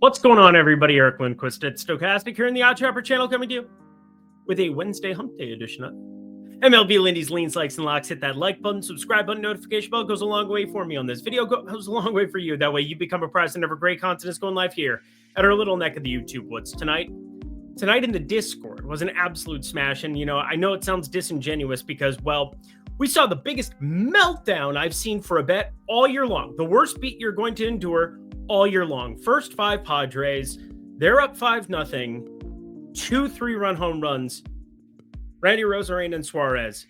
What's going on, everybody? Eric Lindquist at Stochastic here in the Odd Chopper channel, coming to you with a Wednesday Hump Day edition of MLB Lindy's Leans, Likes, and Locks. Hit that like button, subscribe button, notification bell goes a long way for me on this video, goes a long way for you. That way you become apprised of great content is going live here at our little neck of the YouTube woods. Tonight in the Discord was an absolute smash. And, I know it sounds disingenuous because, well, we saw the biggest meltdown I've seen for a bet all year long. The worst beat you're going to endure all year long. First five Padres, they're up 5-0, 2 3-run home runs. Randy Rosarena and Suarez.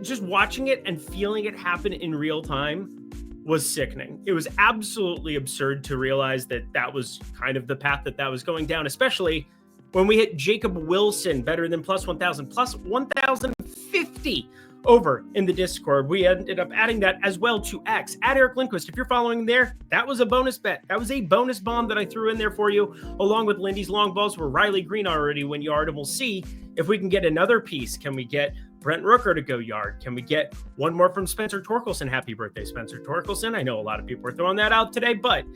Just watching it and feeling it happen in real time was sickening. It was absolutely absurd to realize that that was kind of the path that was going down, especially when we hit Jacob Wilson better than plus 1,000, plus 1,050 over in the Discord. We ended up adding that as well to X at Eric Lindquist. If you're following there, that was a bonus bet. That was a bonus bomb that I threw in there for you, along with Lindy's long balls where Riley Green already went yard. And we'll see if we can get another piece. Can we get Brent Rooker to go yard? Can we get one more from Spencer Torkelson? Happy birthday, Spencer Torkelson. I know a lot of people are throwing that out today, but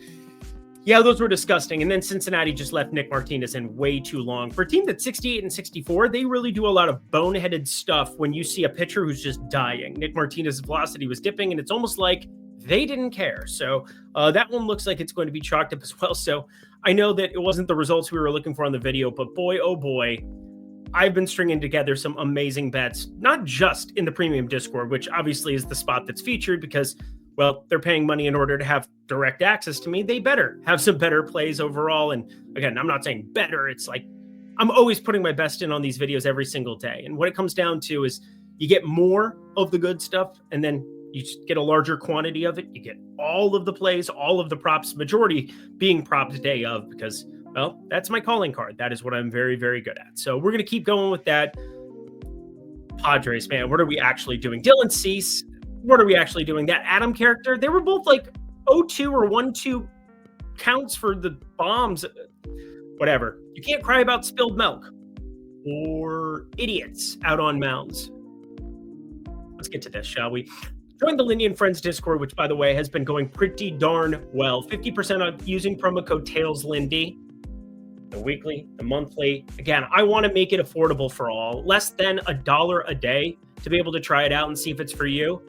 yeah, those were disgusting. And then Cincinnati just left Nick Martinez in way too long. For a team that's 68 and 64, they really do a lot of boneheaded stuff when you see a pitcher who's just dying. Nick Martinez's velocity was dipping, and it's almost like they didn't care. So that one looks like it's going to be chalked up as well. So I know that it wasn't the results we were looking for on the video, but boy, oh boy, I've been stringing together some amazing bets, not just in the premium Discord, which obviously is the spot that's featured because, well, they're paying money in order to have direct access to me. They better have some better plays overall. And again, I'm not saying better. It's like I'm always putting my best in on these videos every single day. And what it comes down to is you get more of the good stuff, and then you just get a larger quantity of it. You get all of the plays, all of the props, majority being propped day of, because, well, that's my calling card. That is what I'm very, very good at. So we're going to keep going with that. Padres, man, what are we actually doing? Dylan Cease. What are we actually doing? That Adam character, they were both like 0-2 or 1-2 counts for the bombs. Whatever. You can't cry about spilled milk or idiots out on mounds. Let's get to this, shall we? Join the Lindy and Friends Discord, which, by the way, has been going pretty darn well. 50% off using promo code TailsLindy. The weekly, the monthly. Again, I want to make it affordable for all. Less than $1 a day to be able to try it out and see if it's for you.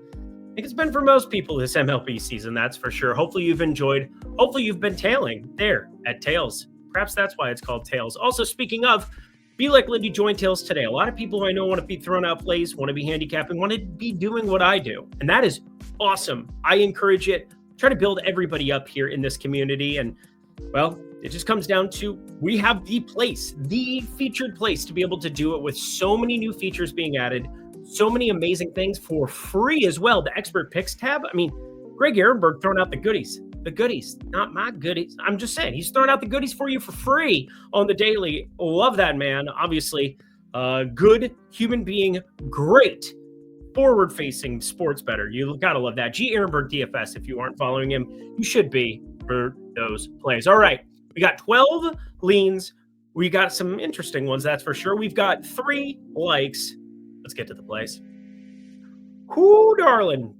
I think it's been for most people this MLB season, that's for sure. Hopefully you've enjoyed. Hopefully you've been tailing there at Tails. Perhaps that's why it's called Tails. Also, speaking of, be like Lindy, join Tails today. A lot of people I know want to be throwing out plays, want to be handicapping, want to be doing what I do. And that is awesome. I encourage it. Try to build everybody up here in this community. And, well, it just comes down to we have the place, the featured place to be able to do it with so many new features being added. So many amazing things for free as well. The expert picks tab. I mean, Greg Ehrenberg throwing out the goodies, not my goodies. I'm just saying he's throwing out the goodies for you for free on the daily. Love that man. Obviously, good human being, great forward facing sports bettor. You gotta love that. G Ehrenberg DFS. If you aren't following him, you should be for those plays. All right. We got 12 leans. We got some interesting ones. That's for sure. We've got 3 likes. Let's get to the plays. Whoo, darling.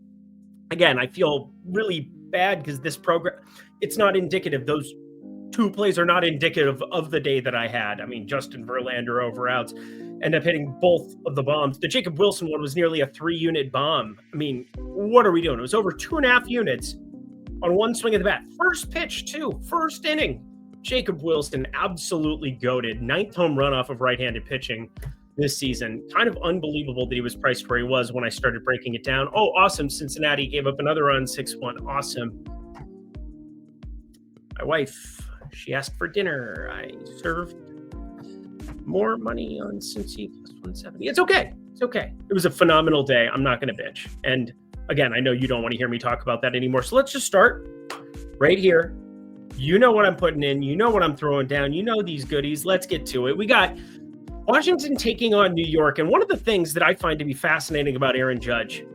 Again, I feel really bad because this program, it's not indicative. Those 2 plays are not indicative of the day that I had. I mean, Justin Verlander over outs end up hitting both of the bombs. The Jacob Wilson one was nearly a 3-unit bomb. I mean, what are we doing? It was over 2.5 units on one swing of the bat. First pitch, too. First inning. Jacob Wilson absolutely goated. 9th home run off of right-handed pitching this season. Kind of unbelievable that he was priced where he was when I started breaking it down. Oh, awesome. Cincinnati gave up another run, 6-1. Awesome. My wife, she asked for dinner. I served more money on Cincy plus 170. It's okay. It's okay. It was a phenomenal day. I'm not going to bitch. And again, I know you don't want to hear me talk about that anymore. So let's just start right here. You know what I'm putting in. You know what I'm throwing down. You know these goodies. Let's get to it. We got Washington taking on New York. And one of the things that I find to be fascinating about Aaron Judge,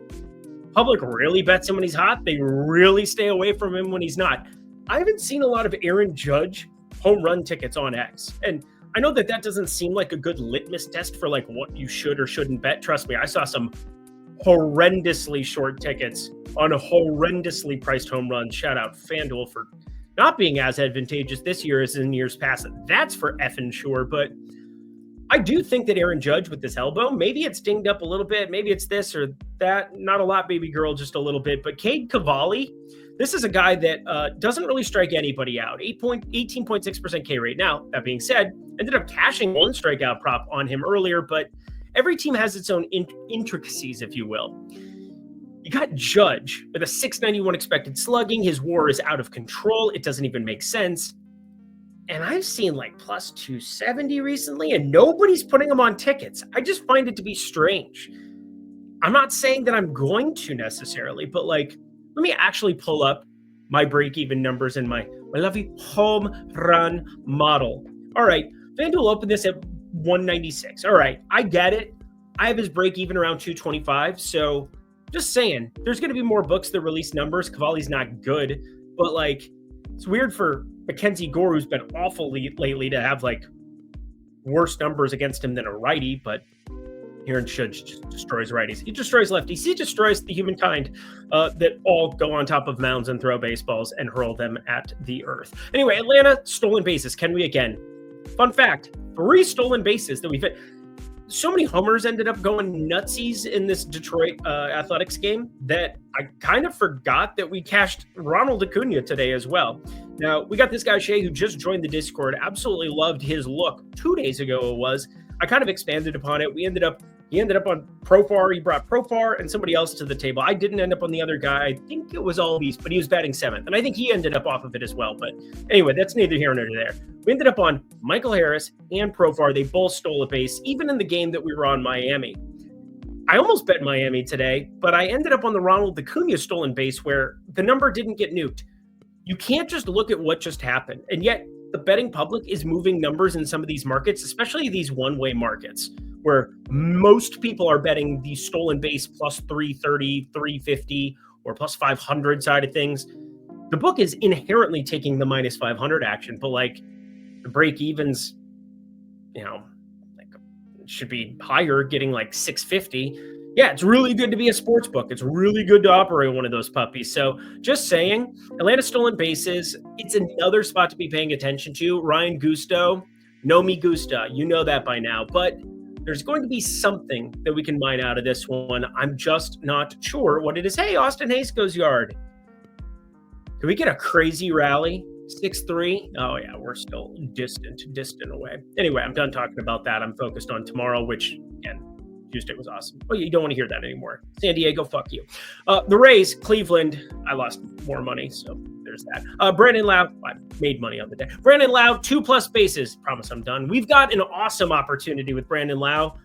public really bets him when he's hot. They really stay away from him when he's not. I haven't seen a lot of Aaron Judge home run tickets on X. And I know that doesn't seem like a good litmus test for like what you should or shouldn't bet. Trust me, I saw some horrendously short tickets on a horrendously priced home runs. Shout out FanDuel for not being as advantageous this year as in years past. That's for effing sure. But I do think that Aaron Judge with this elbow, maybe it's dinged up a little bit. Maybe it's this or that. Not a lot, baby girl, just a little bit. But Cade Cavalli, this is a guy that doesn't really strike anybody out. 18.6% K rate. Now, that being said, ended up cashing one strikeout prop on him earlier, but every team has its own intricacies, if you will. You got Judge with a 691 expected slugging. His WAR is out of control. It doesn't even make sense. And I've seen like plus 270 recently, and nobody's putting them on tickets. I just find it to be strange. I'm not saying that I'm going to necessarily, but like, let me actually pull up my break-even numbers in my lovely home run model. All right, FanDuel opened this at 196. All right, I get it. I have his break-even around 225, so just saying, there's going to be more books that release numbers. Cavalli's not good, but like, it's weird for Mackenzie Gore, who's been awful lately, to have like worse numbers against him than a righty, but Aaron Judge just destroys righties. He destroys lefties. He destroys the humankind that all go on top of mounds and throw baseballs and hurl them at the earth. Anyway, Atlanta, stolen bases. Can we again? Fun fact, 3 stolen bases that we've hit. So many homers ended up going nutsies in this Detroit Athletics game that I kind of forgot that we cashed Ronald Acuna today as well. Now, we got this guy, Shay, who just joined the Discord. Absolutely loved his look 2 days ago it was. I kind of expanded upon it. He ended up on Profar. He brought Profar and somebody else to the table. I didn't end up on the other guy. I think it was Albies, but he was batting 7th. And I think he ended up off of it as well. But anyway, that's neither here nor there. We ended up on Michael Harris and Profar. They both stole a base, even in the game that we were on Miami. I almost bet Miami today, but I ended up on the Ronald Acuna stolen base where the number didn't get nuked. You can't just look at what just happened. And yet the betting public is moving numbers in some of these markets, especially these one-way markets, where most people are betting the stolen base plus 330, 350, or plus 500 side of things. The book is inherently taking the minus 500 action, but like the break evens, like should be higher, getting like 650. Yeah, it's really good to be a sports book. It's really good to operate one of those puppies. So just saying, Atlanta stolen bases, it's another spot to be paying attention to. Ryan Gusto, no me gusta. You know that by now, but there's going to be something that we can mine out of this one. I'm just not sure what it is. Hey, Austin Hayes goes yard. Can we get a crazy rally? 6-3? Oh, yeah, we're still distant away. Anyway, I'm done talking about that. I'm focused on tomorrow, which, again, Tuesday was awesome. Oh, you don't want to hear that anymore. San Diego, fuck you. The Rays, Cleveland, I lost more money, so there's that. Brandon Lau, I made money on the day. Brandon Lau, 2+ bases. Promise I'm done. We've got an awesome opportunity with Brandon Lau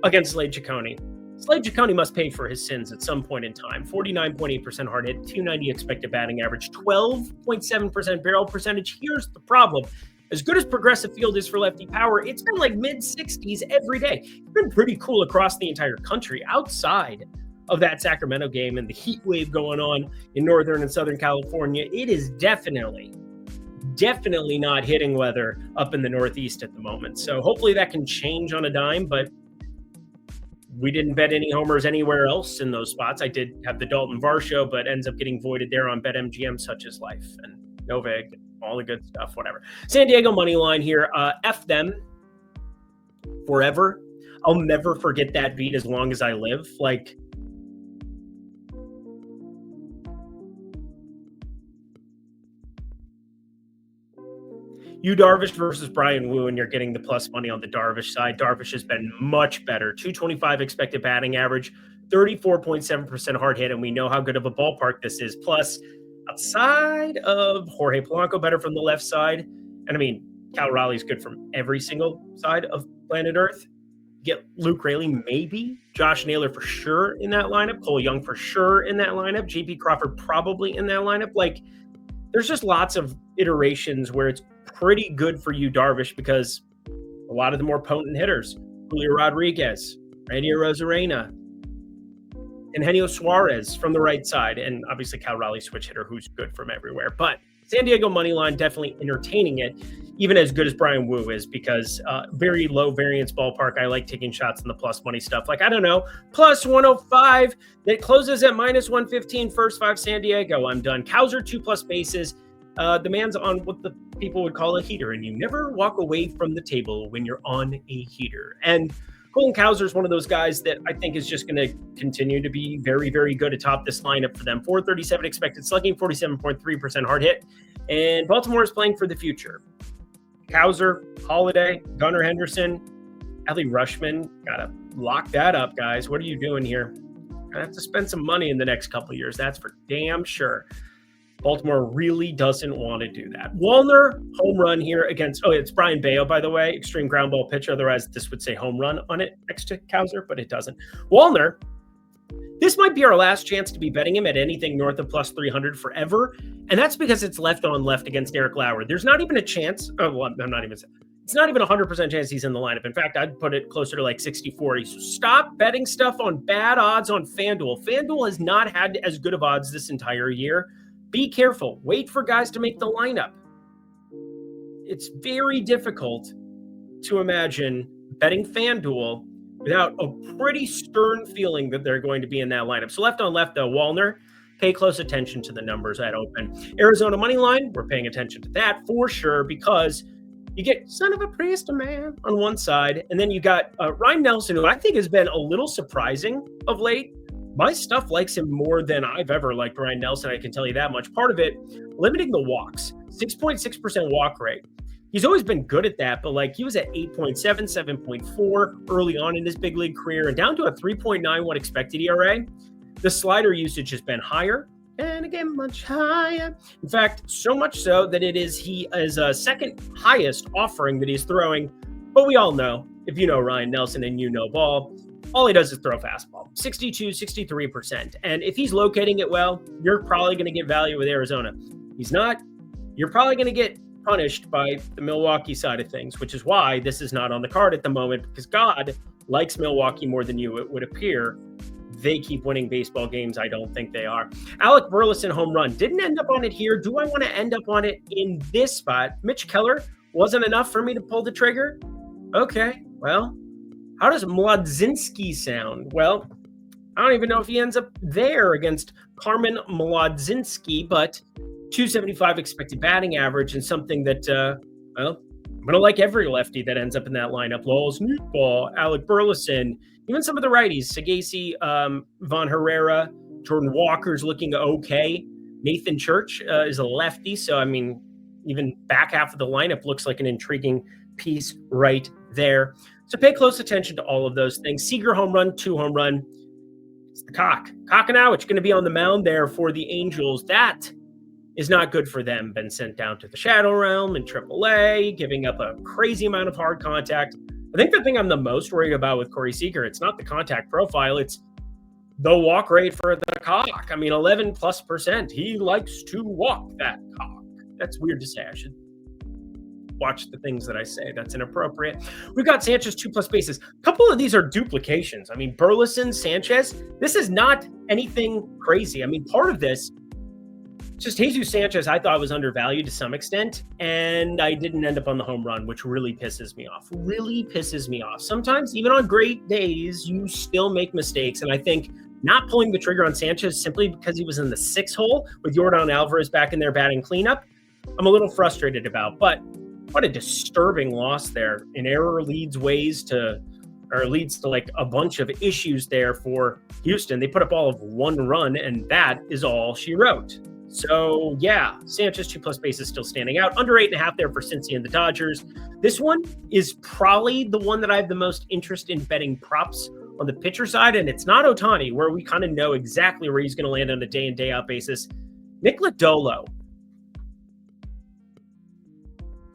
against Slade Ciccone. Slade Ciccone must pay for his sins at some point in time. 49.8% hard hit, 290 expected batting average, 12.7% barrel percentage. Here's the problem. As good as Progressive Field is for lefty power, it's been like mid-60s every day. It's been pretty cool across the entire country outside of that Sacramento game and the heat wave going on in Northern and Southern California. It is definitely not hitting weather up in the Northeast at the moment. So hopefully that can change on a dime, but we didn't bet any homers anywhere else in those spots. I did have the Dalton Varsho, but ends up getting voided there on BetMGM, such as life, and Novak, all the good stuff, whatever. San Diego money line here. F them forever. I'll never forget that beat as long as I live. Like, Yu Darvish versus Brian Wu, and you're getting the plus money on the Darvish side. Darvish has been much better. 225 expected batting average, 34.7% hard hit, and we know how good of a ballpark this is. Plus, outside of Jorge Polanco, better from the left side. And I mean, Cal Raleigh's good from every single side of planet Earth. Get Luke Raley, maybe. Josh Naylor for sure in that lineup. Cole Young for sure in that lineup. JP Crawford probably in that lineup. Like, there's just lots of iterations where it's pretty good for Yu Darvish because a lot of the more potent hitters, Julio Rodriguez, Randy Arozarena, and Eugenio Suarez from the right side, and obviously Cal Raleigh switch hitter who's good from everywhere. But San Diego money line definitely entertaining it, even as good as Brian Wu is, because very low variance ballpark. I like taking shots in the plus money stuff. Like, I don't know, plus 105 that closes at minus 115 first 5 San Diego. I'm done. Cowser 2+ bases. The man's on what the people would call a heater, and you never walk away from the table when you're on a heater. And Colin Cowser is one of those guys that I think is just going to continue to be very, very good atop this lineup for them. 437 expected slugging, 47.3% hard hit. And Baltimore is playing for the future. Cowser, Holiday, Gunnar Henderson, Ellie Rushman. Got to lock that up, guys. What are you doing here? I have to spend some money in the next couple of years. That's for damn sure. Baltimore really doesn't want to do that. Wallner, home run here against, it's Brian Bayo, by the way, extreme ground ball pitcher. Otherwise, this would say home run on it next to Cowser, but it doesn't. Wallner, this might be our last chance to be betting him at anything north of plus 300 forever. And that's because it's left on left against Eric Lauer. There's not even a chance. It's not even a 100% chance he's in the lineup. In fact, I'd put it closer to like 60-40. So stop betting stuff on bad odds on FanDuel. FanDuel has not had as good of odds this entire year. Be careful. Wait for guys to make the lineup. It's very difficult to imagine betting FanDuel without a pretty stern feeling that they're going to be in that lineup. So left on left, though, Wallner, pay close attention to the numbers at open. Arizona money line, we're paying attention to that for sure because you get son of a priest, a man on one side, and then you got Ryan Nelson, who I think has been a little surprising of late. My stuff likes him more than I've ever liked Ryan Nelson, I can tell you that much. Part of it, limiting the walks, 6.6% walk rate. He's always been good at that, but like he was at 8.7, 7.4 early on in his big league career and down to a 3.91 expected ERA. The slider usage has been higher and again, much higher. In fact, so much so that he is a second highest offering that he's throwing. But we all know, if you know Ryan Nelson and you know ball, all he does is throw fastball, 62, 63%. And if he's locating it well, you're probably going to get value with Arizona. He's not, you're probably going to get punished by the Milwaukee side of things, which is why this is not on the card at the moment, because God likes Milwaukee more than you, it would appear. They keep winning baseball games. I don't think they are. Alec Burleson home run. Didn't end up on it here. Do I want to end up on it in this spot? Mitch Keller wasn't enough for me to pull the trigger. Okay, well, how does Mlodzinski sound? Well, I don't even know if he ends up there against Carmen Mlodzinski, but 275 expected batting average and something that, I'm going to like every lefty that ends up in that lineup. Lowell's Newball, Alec Burleson, even some of the righties, Sagasi, Von Herrera, Jordan Walker's looking okay. Nathan Church is a lefty, so, I mean, even back half of the lineup looks like an intriguing piece right there. So pay close attention to all of those things. Seager home run, 2 home run. It's the Kakanow, going to be on the mound there for the Angels. That is not good for them. Been sent down to the Shadow Realm in AAA, giving up a crazy amount of hard contact. I think the thing I'm the most worried about with Corey Seager, it's not the contact profile, it's the walk rate for the cock. I mean, 11+%. He likes to walk that cock. That's weird to say. I should watch the things that I say. That's inappropriate. We've got Sanchez 2+ bases. A couple of these are duplications. I mean, Burleson, Sanchez, this is not anything crazy. I mean, part of this, just Jesus Sanchez, I thought was undervalued to some extent, and I didn't end up on the home run, which really pisses me off. Really pisses me off. Sometimes, even on great days, you still make mistakes, and I think not pulling the trigger on Sanchez simply because he was in the 6 hole with Yordan Alvarez back in there batting cleanup, I'm a little frustrated about. But what a disturbing loss there. An error leads to like a bunch of issues there for Houston. They put up all of 1 run, and that is all she wrote. So, yeah, Sanchez 2+ bases still standing out. Under 8.5 there for Cincy and the Dodgers. This one is probably the one that I have the most interest in betting props on the pitcher side, and it's not Ohtani, where we kind of know exactly where he's going to land on a day-in, day-out basis. Nick Lodolo.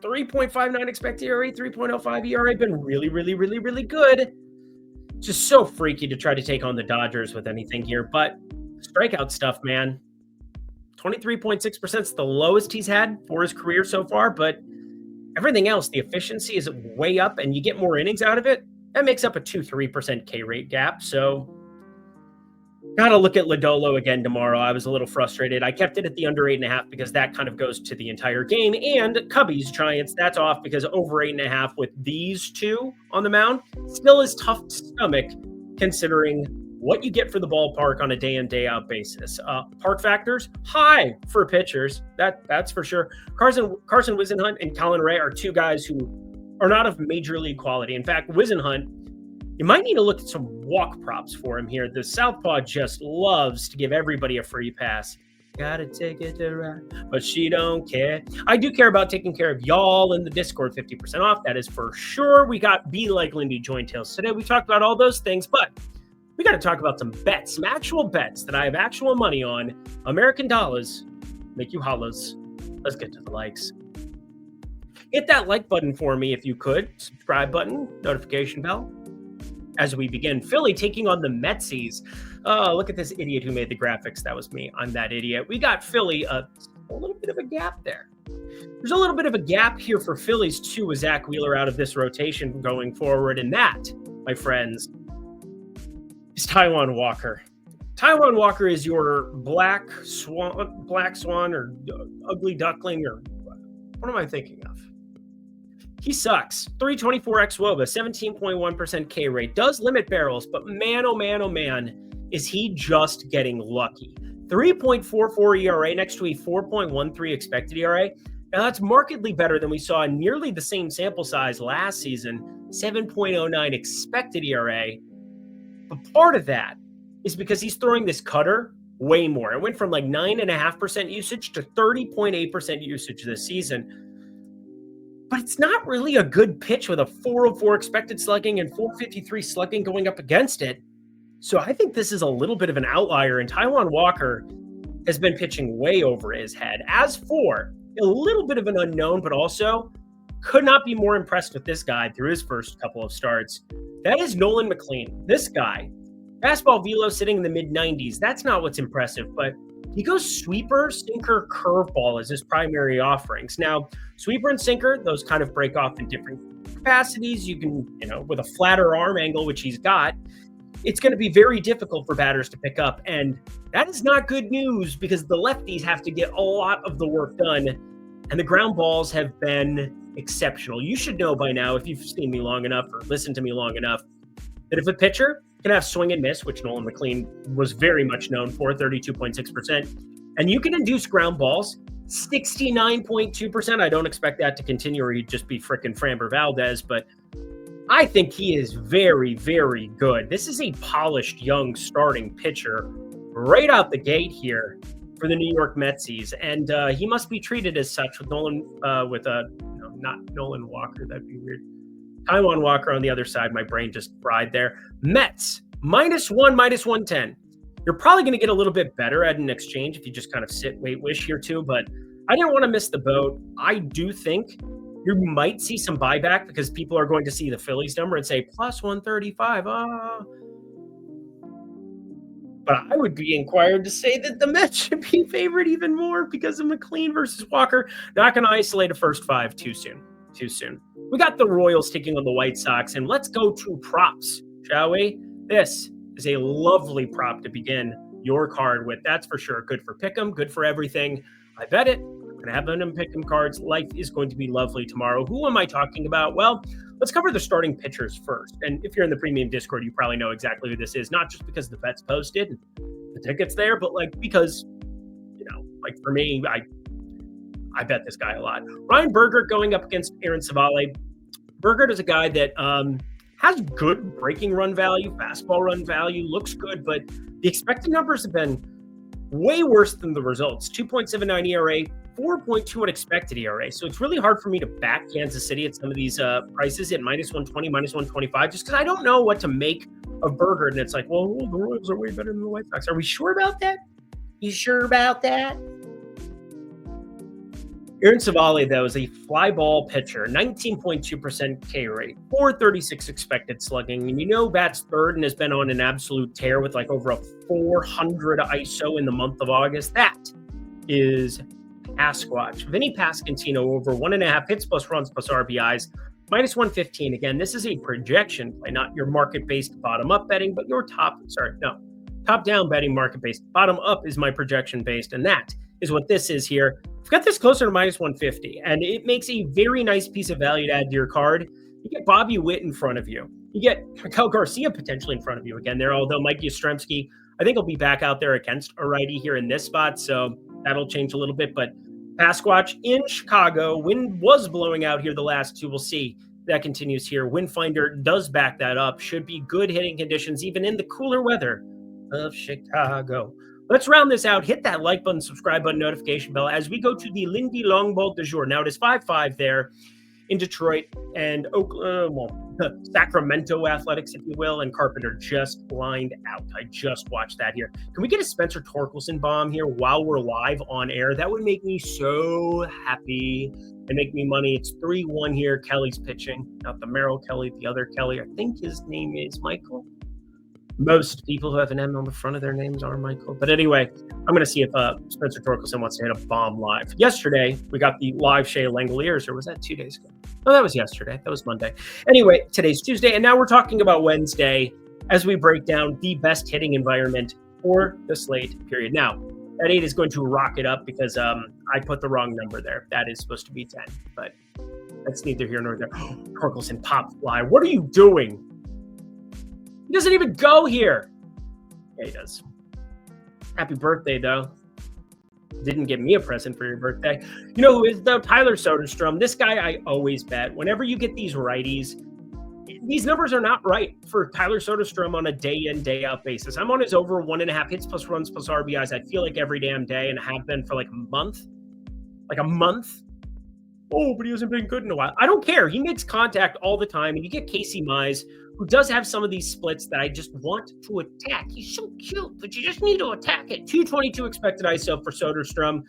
3.59 expected ERA, 3.05 ERA. Been really, really, really, really good. Just so freaky to try to take on the Dodgers with anything here, but strikeout stuff, man. 23.6% is the lowest he's had for his career so far, but everything else, the efficiency is way up and you get more innings out of it. That makes up a 2-3% K rate gap. So got to look at Lodolo again tomorrow. I was a little frustrated. I kept it at the under 8.5 because that kind of goes to the entire game. And Cubbies, Giants, that's off because over 8.5 with these two on the mound still is tough to stomach considering what you get for the ballpark on a day in, day out basis. Park factors, high for pitchers. That's for sure. Carson Whisenhunt and Colin Ray are two guys who are not of major league quality. In fact, Whisenhunt, you might need to look at some walk props for him here. The Southpaw just loves to give everybody a free pass. Gotta take it to ride, but she don't care. I do care about taking care of y'all in the Discord. 50% off, that is for sure. We got Be Like Lindy Joint Tales today. We talked about all those things, but we got to talk about some bets, some actual bets that I have actual money on. American dollars make you hollows. Let's get to the likes. Hit that like button for me if you could. Subscribe button, notification bell. As we begin, Philly taking on the Metsies. Oh, look at this idiot who made the graphics. That was me. I'm that idiot. We got Philly, a little bit of a gap there. There's a little bit of a gap here for Phillies, too, with Zach Wheeler out of this rotation going forward. And that, my friends, is Taijuan Walker. Taijuan Walker is your black swan or ugly duckling, or what am I thinking of? He sucks. 324 xWOBA, 17.1% K rate. Does limit barrels, but man, oh man, is he just getting lucky. 3.44 ERA next to a 4.13 expected ERA. Now that's markedly better than we saw in nearly the same sample size last season, 7.09 expected ERA. But part of that is because he's throwing this cutter way more. It went from like 9.5% usage to 30.8% usage this season. But it's not really a good pitch with a 404 expected slugging and 453 slugging going up against it. So I think this is a little bit of an outlier, and Taijuan Walker has been pitching way over his head. As for a little bit of an unknown, but also could not be more impressed with this guy through his first couple of starts. That is Nolan McLean. This guy, fastball velo sitting in the mid-90s. That's not what's impressive, but he goes sweeper, sinker, curveball as his primary offerings. Now, sweeper and sinker, those kind of break off in different capacities. You can, with a flatter arm angle, which he's got, it's going to be very difficult for batters to pick up. And that is not good news because the lefties have to get a lot of the work done. And the ground balls have been exceptional. You should know by now, if you've seen me long enough or listened to me long enough, that if a pitcher can have swing and miss, which Nolan McLean was very much known for, 32.6%, and you can induce ground balls, 69.2%. I don't expect that to continue or he'd just be frickin' Framber Valdez, but I think he is very, very good. This is a polished young starting pitcher right out the gate here for the New York Metsies, and he must be treated as such with Nolan, not Nolan Walker. That'd be weird. Taijuan Walker on the other side. My brain just fried there. Mets, -1, -110. You're probably going to get a little bit better at an exchange if you just kind of sit, wait, wish here too, but I didn't want to miss the boat. I do think you might see some buyback because people are going to see the Phillies number and say +135. But I would be inquired to say that the Mets should be favored even more because of McLean versus Walker. Not going to isolate a first five too soon. We got the Royals taking on the White Sox, and let's go to props, shall we? This is a lovely prop to begin your card with. That's for sure. Good for pick'em, good for everything. I bet it. We're going to have them pick'em cards. Life is going to be lovely tomorrow. Who am I talking about? Well, let's cover the starting pitchers first. And if you're in the premium Discord, you probably know exactly who this is, not just because the bet's posted and the ticket's there, but because, for me, I bet this guy a lot. Ryan Bergert going up against Aaron Savale. Bergert is a guy that has good breaking run value, fastball run value, looks good, but the expected numbers have been way worse than the results. 2.79 ERA, 4.21 expected ERA. So it's really hard for me to back Kansas City at some of these prices at -120, -125, just because I don't know what to make of Bergert. And it's like, well, the Royals are way better than the White Sox. Are we sure about that? You sure about that? Aaron Savale, though, is a fly ball pitcher, 19.2% K rate, 436 expected slugging. And bats third and has been on an absolute tear with over a 400 ISO in the month of August. That is Pasquatch. Vinny Pasquantino over 1.5 hits plus runs plus RBIs, -115. Again, this is a projection play, not your market-based bottom-up betting, but your top-down betting market-based. Bottom-up is my projection-based, and that is what this is here. I've got this closer to -150, and it makes a very nice piece of value to add to your card. You get Bobby Witt in front of you. You get Raquel Garcia potentially in front of you again there, although Mike Yastrzemski, I think he'll be back out there against a righty here in this spot, so that'll change a little bit. But Pasquatch in Chicago, wind was blowing out here the last two. We'll see that continues here. Windfinder does back that up. Should be good hitting conditions, even in the cooler weather of Chicago. Let's round this out. Hit that like button, subscribe button, notification bell as we go to the Lindy long ball du jour. Now it is 5-5 there in Detroit and Sacramento Athletics, if you will, and Carpenter just lined out. I just watched that here. Can we get a Spencer Torkelson bomb here while we're live on air? That would make me so happy and make me money. It's 3-1 here. Kelly's pitching, not the Merrill Kelly, the other Kelly. I think his name is Michael. Most people who have an M on the front of their names are Michael. But anyway, I'm going to see if Spencer Torkelson wants to hit a bomb live. Yesterday, we got the live Shea Langoliers, or was that 2 days ago? Oh, that was yesterday. That was Monday. Anyway, today's Tuesday, and now we're talking about Wednesday as we break down the best hitting environment for the slate period. Now, that 8 is going to rock it up because I put the wrong number there. That is supposed to be 10, but that's neither here nor there. Oh, Torkelson pop fly. What are you doing? He doesn't even go here. Yeah, he does. Happy birthday, though. Didn't give me a present for your birthday. You know who is, though? Tyler Soderstrom. This guy I always bet. Whenever you get these righties, these numbers are not right for Tyler Soderstrom on a day-in, day-out basis. I'm on his over 1.5 hits plus runs plus RBIs, I feel like every damn day, and have been for like a month. Like a month. Oh, but he hasn't been good in a while. I don't care. He makes contact all the time, and you get Casey Mize, who does have some of these splits that I just want to attack. He's so cute, but you just need to attack it. 222 expected ISO for Soderstrom,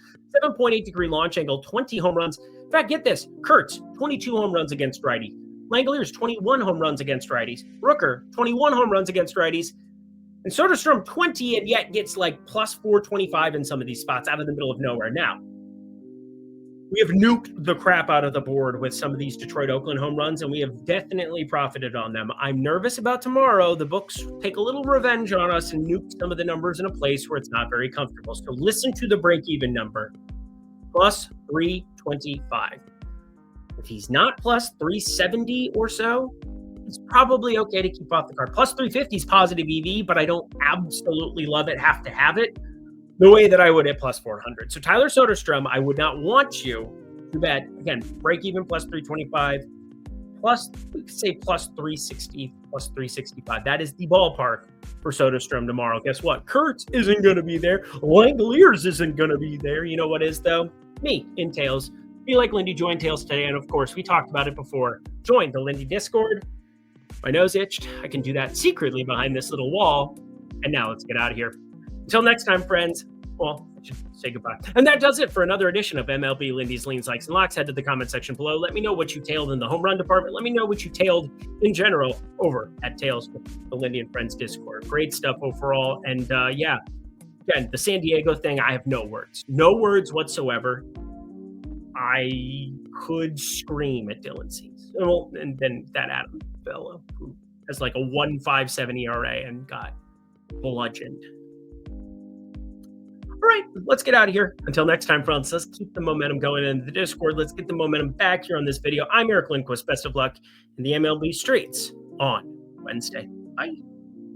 7.8 degree launch angle, 20 home runs. In fact, get this, Kurtz, 22 home runs against righty. Langoliers, 21 home runs against righties. Rooker, 21 home runs against righties. And Soderstrom, 20, and yet gets like plus 425 in some of these spots out of the middle of nowhere. Now, we have nuked the crap out of the board with some of these Detroit-Oakland home runs, and we have definitely profited on them. I'm nervous about tomorrow. The books take a little revenge on us and nuke some of the numbers in a place where it's not very comfortable. So listen to the break-even number, plus 325. If he's not plus 370 or so, it's probably okay to keep off the card. Plus 350 is positive EV, but I don't absolutely love it, have to have it, the way that I would at plus 400. So Tyler Soderstrom, I would not want you to bet, again, break even plus 325, plus, we could say plus 360, plus 365. That is the ballpark for Soderstrom tomorrow. Guess what? Kurtz isn't going to be there. Langoliers isn't going to be there. You know what is, though? Me in Tails. Be like Lindy, join Tails today. And of course, we talked about it before. Join the Lindy Discord. My nose itched. I can do that secretly behind this little wall. And now let's get out of here. Until next time, friends, well, I should say goodbye. And that does it for another edition of MLB Lindy's Leans, Likes, and Locks. Head to the comment section below. Let me know what you tailed in the home run department. Let me know what you tailed in general over at Tails, the Lindy and Friends Discord. Great stuff overall. And yeah, again, the San Diego thing, I have no words. No words whatsoever. I could scream at Dylan Cease. Well, and then that Adam fellow who has like a 1.57 ERA and got bludgeoned. All right, let's get out of here. Until next time, friends, let's keep the momentum going in the Discord. Let's get the momentum back here on this video. I'm Eric Lindquist. Best of luck in the MLB streets on Wednesday. Bye.